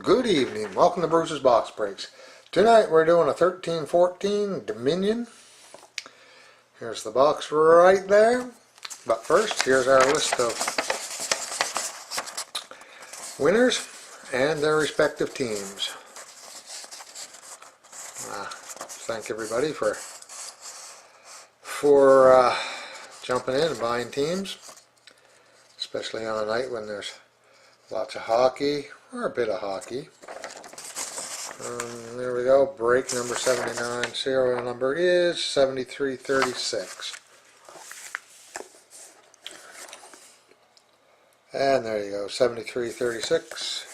Good evening. Welcome to Bruce's Box Breaks. Tonight we're doing a 13-14 Dominion. Here's the box right there. But first, here's our list of winners and their respective teams. Thank everybody for jumping in and buying teams, especially on a night when there's lots of hockey, or a bit of hockey. There we go, break number 79, serial number is 7336. And there you go, 7336.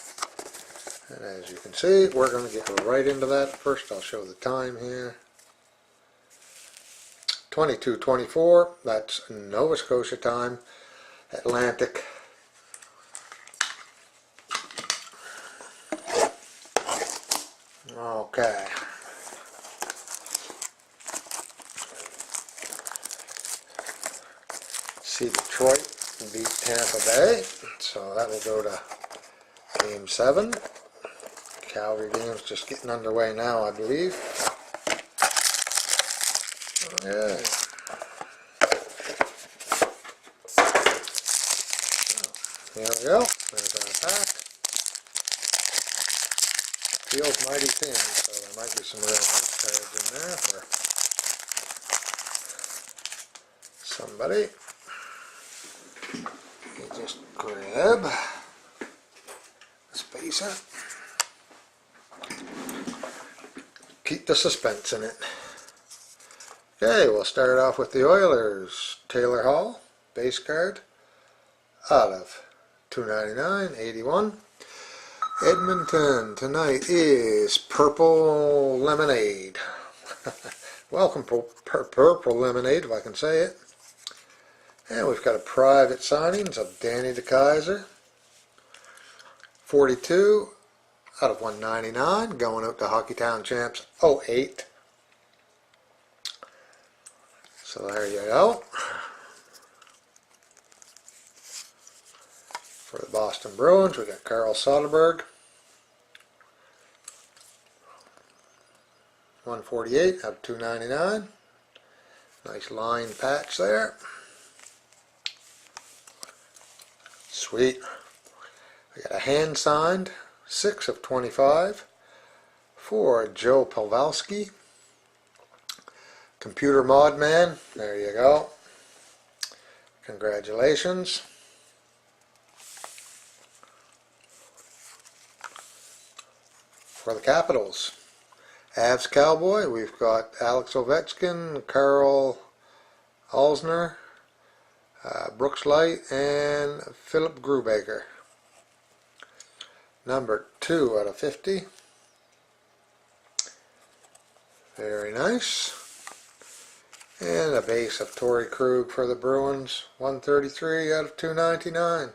And as you can see, we're going to get right into that. First I'll show the time here. 22:24, that's Nova Scotia time, Atlantic. Okay. See, Detroit beat Tampa Bay, so that will go to Game 7. Calgary game's just getting underway now, I believe. Okay. There we go. There's our pack. Feels mighty thin, so there might be some real nice cards in there for somebody. You just grab the spacer. Keep the suspense in it. Okay, we'll start off with the Oilers. Taylor Hall, base card, out of $2.99.81. Edmonton tonight is Purple Lemonade. Welcome, Purple Lemonade, if I can say it. And we've got a private signings of Danny DeKaiser. 42 out of 199, going out to Hockeytown Champs 08. So there you go. For the Boston Bruins, we got Carl Soderberg. 148 out of 299. Nice line patch there. Sweet. We got a hand signed 6 of 25 for Joe Pavelski. Computer Mod Man, there you go. Congratulations. For the Capitals, Avs Cowboy, we've got Alex Ovechkin, Karl Alzner, Brooks Light, and Philip Grubaker. Number 2 out of 50. Very nice. And a base of Torrey Krug for the Bruins, 133 out of 299.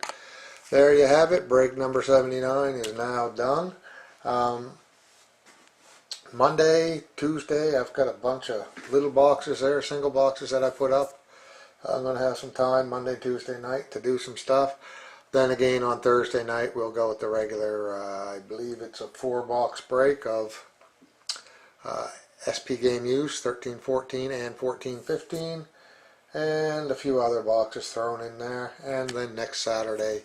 There you have it. Break number 79 is now done. Monday, Tuesday, I've got a bunch of little boxes there, single boxes that I put up. I'm going to have some time Monday, Tuesday night to do some stuff. Then again on Thursday night we'll go with the regular, I believe it's a 4-box break of SP Game Use, 13-14 and 14-15. And a few other boxes thrown in there. And then next Saturday,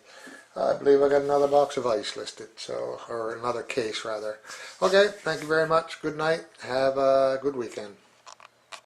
I believe I got another box of ice listed, so, or another case rather. Okay, thank you very much. Good night. Have a good weekend.